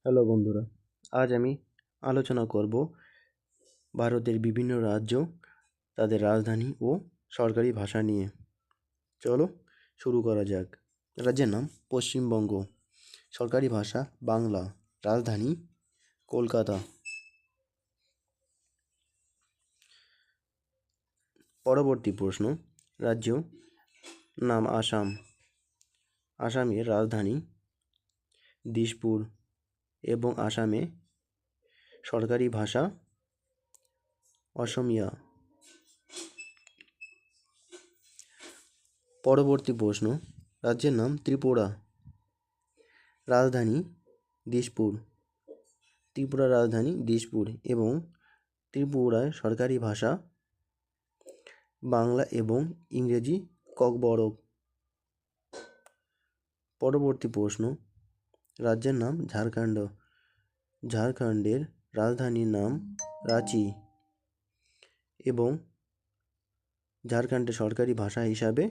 Hello বন্ধুরা, আজ আমি আলোচনা করব ভারতের বিভিন্ন রাজ্য, তাদের রাজধানী ও সরকারি ভাষা নিয়ে। চলো শুরু করা যাক। রাজ্যের নাম পশ্চিমবঙ্গ, সরকারি ভাষা বাংলা, রাজধানী কলকাতা। পরবর্তী প্রশ্ন, রাজ্য নাম আসাম, আসামের রাজধানী দিসপুর এবং আসামে সরকারি ভাষা অসমিয়া। পরবর্তী প্রশ্ন, রাজ্যের নাম ত্রিপুরা, রাজধানী দিসপুর, ত্রিপুরার রাজধানী দিসপুর এবং ত্রিপুরায় সরকারি ভাষা বাংলা এবং ইংরেজি ককবরক। পরবর্তী প্রশ্ন, রাজ্যের নাম ঝাড়খণ্ড, ঝাড়খণ্ডের রাজধানীর নাম রাঁচি এবং ঝাড়খণ্ডের সরকারি ভাষা হিসাবে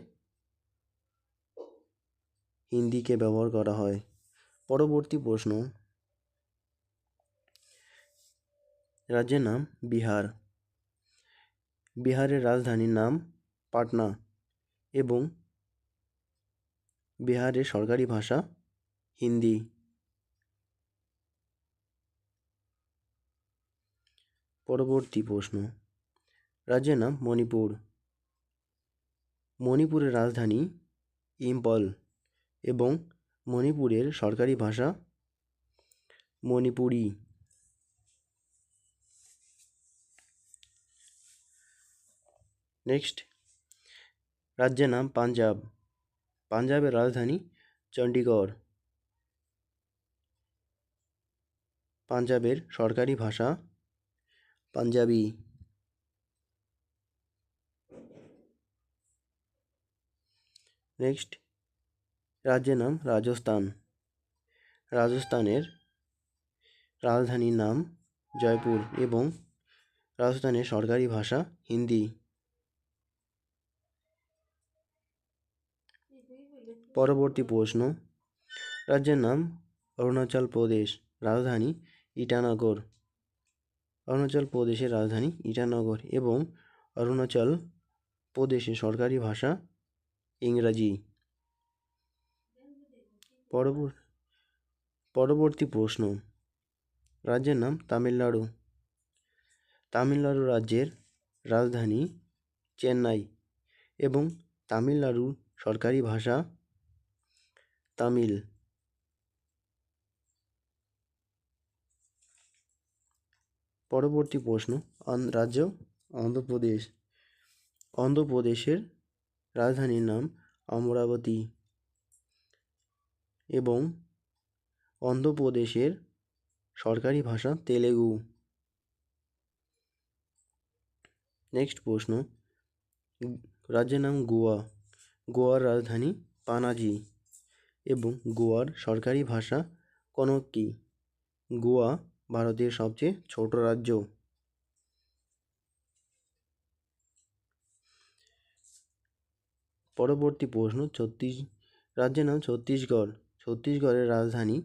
হিন্দিকে ব্যবহার করা হয়। পরবর্তী প্রশ্ন, রাজ্যের নাম বিহার, বিহারের রাজধানীর নাম পাটনা এবং বিহারের সরকারি ভাষা হিন্দি। পরবর্তী প্রশ্ন, রাজ্যের নাম মণিপুর, মণিপুরের রাজধানী ইম্ফল এবং মণিপুরের সরকারি ভাষা মণিপুরি। নেক্সট, রাজ্যের নাম পাঞ্জাব, পাঞ্জাবের রাজধানী চণ্ডীগড়, পাঞ্জাবের সরকারি ভাষা পাঞ্জাবি। নেক্সট, রাজ্যের নাম রাজস্থান, রাজস্থানের রাজধানীর নাম জয়পুর এবং রাজস্থানের সরকারি ভাষা হিন্দি। পরবর্তী প্রশ্ন, রাজ্যের নাম অরুণাচল প্রদেশ, রাজধানী ইটানগর, অরুণাচল প্রদেশের রাজধানী ইটানগর এবং অরুণাচল প্রদেশের সরকারি ভাষা ইংরাজি। পরবর্তী প্রশ্ন, রাজ্যের নাম তামিলনাড়ু, তামিলনাড়ু রাজ্যের রাজধানী চেন্নাই এবং তামিলনাড়ুর সরকারি ভাষা তামিল। পরবর্তী প্রশ্ন, রাজ্য অন্ধ্রপ্রদেশ, অন্ধ্রপ্রদেশের রাজধানীর নাম অমরাবতী এবং অন্ধ্রপ্রদেশের সরকারি ভাষা তেলেগু। নেক্সট প্রশ্ন, রাজ্যের নাম গোয়া, গোয়ার রাজধানী পানাজি এবং গোয়ার সরকারি ভাষা কনককি। গোয়া ভারতের সবচেয়ে ছোট রাজ্য। পরবর্তী প্রশ্ন, রাজ্যের নাম ছত্তিশগড়, ছত্তিশগড়ের রাজধানী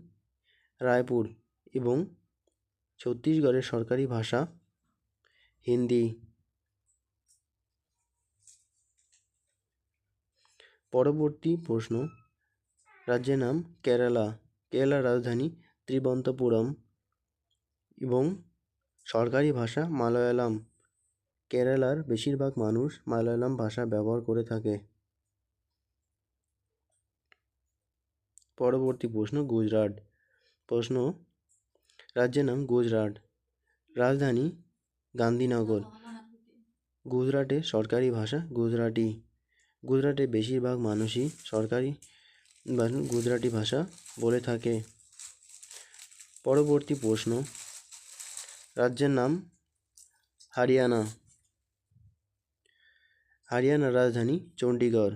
রায়পুর এবং ছত্তিশগড়ের সরকারি ভাষা হিন্দি। পরবর্তী প্রশ্ন, রাজ্যের নাম কেরালা, কেরালার রাজধানী ত্রিবন্তপুরম এবং সরকারি ভাষা মালয়ালম। কেরালার বেশিরভাগ মানুষ মালয়ালম ভাষা ব্যবহার করে থাকে। পরবর্তী প্রশ্ন, গুজরাট, প্রশ্ন, রাজ্যের নাম গুজরাট, রাজধানী গান্ধীনগর, গুজরাটের সরকারি ভাষা গুজরাটি। গুজরাটের বেশিরভাগ মানুষই গুজরাটি ভাষা বলে থাকে। পরবর্তী প্রশ্ন, রাজ্যের নাম হরিয়ানা, হরিয়ানার রাজধানী চণ্ডীগড়,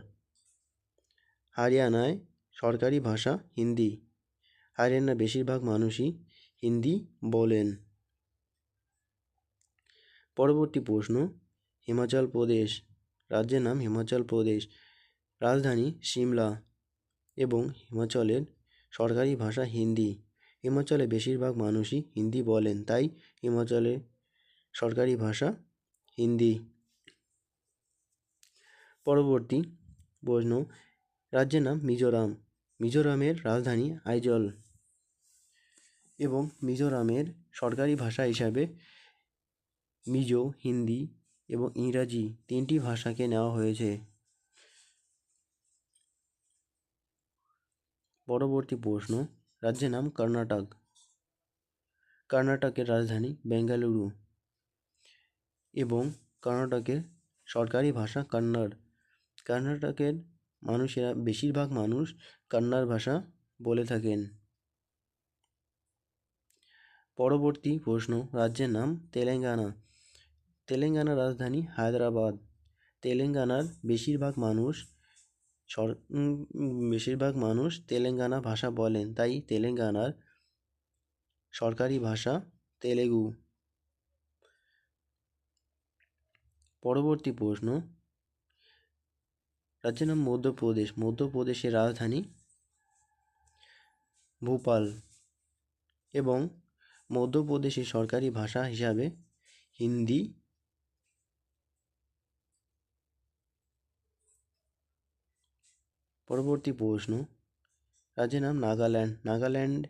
হরিয়ানায় সরকারি ভাষা হিন্দি। হরিয়ানার বেশিরভাগ মানুষই হিন্দি বলেন। পরবর্তী প্রশ্ন, হিমাচল প্রদেশ, রাজ্যের নাম হিমাচল প্রদেশ, রাজধানী সিমলা এবং হিমাচলের সরকারি ভাষা হিন্দি। হিমাচলে বেশিরভাগ মানুষই হিন্দি বলেন, তাই হিমাচলে সরকারি ভাষা হিন্দি। পরবর্তী প্রশ্ন, রাজ্যের নাম মিজোরাম। মিজোরামের রাজধানী আইজল এবং মিজোরামের সরকারি ভাষা হিসাবে মিজো, হিন্দি এবং ইংরাজি 3টি ভাষাকে নেওয়া হয়েছে। পরবর্তী প্রশ্ন, রাজ্যের নাম কর্ণাটক। কর্ণাটকের রাজধানী বেঙ্গালুরু এবং কর্ণাটকের সরকারি ভাষা কন্নড়। কর্ণাটকের মানুষেরা বেশিরভাগ মানুষ কন্নড় ভাষা বলে থাকেন। পরবর্তী প্রশ্ন, রাজ্যের নাম তেলেঙ্গানা। তেলেঙ্গানার রাজধানী হায়দ্রাবাদ। তেলেঙ্গানার বেশিরভাগ মানুষ তেলেঙ্গানা ভাষা বলেন, তাই তেলেঙ্গানার সরকারি ভাষা তেলেগু। পরবর্তী প্রশ্ন, রাজ্যের নাম মধ্যপ্রদেশ। মধ্যপ্রদেশের রাজধানী ভোপাল এবং মধ্যপ্রদেশের সরকারি ভাষা হিসাবে হিন্দি। পরবর্তী প্রশ্ন, রাজ্যের নাম নাগাল্যান্ড।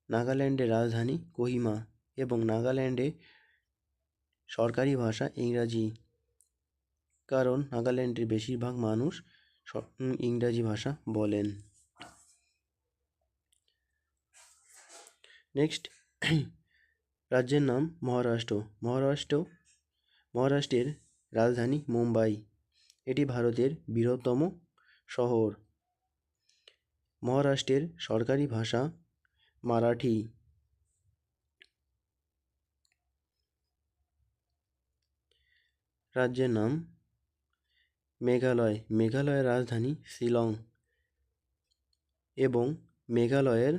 নাগাল্যান্ডের রাজধানী কোহিমা এবং নাগাল্যান্ডে সরকারি ভাষা ইংরাজি, কারণ নাগাল্যান্ডের বেশিরভাগ মানুষ ইংরাজি ভাষা বলেন। নেক্সট, রাজ্যের নাম মহারাষ্ট্র। মহারাষ্ট্রের রাজধানী মুম্বাই। এটি ভারতের বৃহত্তম শহর। মহারাষ্ট্রের সরকারি ভাষা মারাঠি। রাজ্যের নাম মেঘালয়। মেঘালয়ের রাজধানী শিলং এবং মেঘালয়ের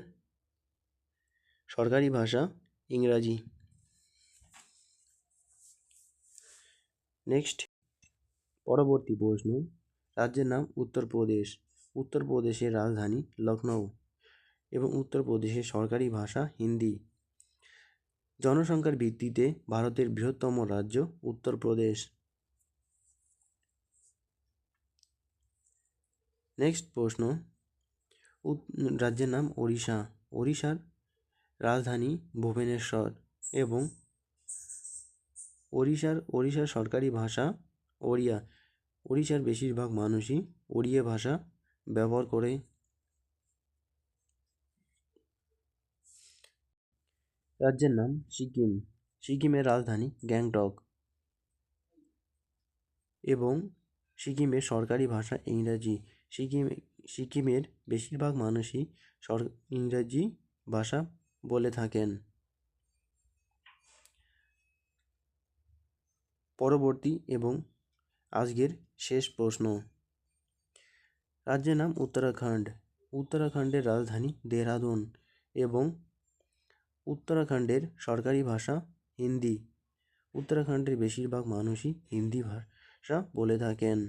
সরকারি ভাষা ইংরাজি। নেক্সট, পরবর্তী প্রশ্ন, রাজ্যের নাম উত্তরপ্রদেশ। উত্তরপ্রদেশের রাজধানী লখনৌ এবং উত্তরপ্রদেশের সরকারি ভাষা হিন্দি। জনসংখ্যার ভিত্তিতে ভারতের বৃহত্তম রাজ্য উত্তরপ্রদেশ। নেক্সট প্রশ্ন, রাজ্যের নাম ওড়িশা। ওড়িশার রাজধানী ভুবনেশ্বর এবং ওড়িশার সরকারি ভাষা ওড়িয়া। ওড়িশার বেশিরভাগ মানুষই ওড়িয়া ভাষা ব্যবহার করে। রাজ্যের নাম সিকিম। সিকিমের রাজধানী গ্যাংটক এবং সিকিমের সরকারি ভাষা ইংরাজি। সিকিমের বেশিরভাগ মানুষই ইংরাজি ভাষা বলে থাকেন। পরবর্তী এবং আজকের শেষ প্রশ্ন, রাজ্যের নাম উত্তরাখণ্ড। উত্তরাখণ্ডের রাজধানী দেহরাদুন এবং উত্তরাখণ্ডের সরকারি ভাষা হিন্দি। উত্তরাখণ্ডের বেশিরভাগ মানুষই হিন্দি ভাষা বলে থাকেন।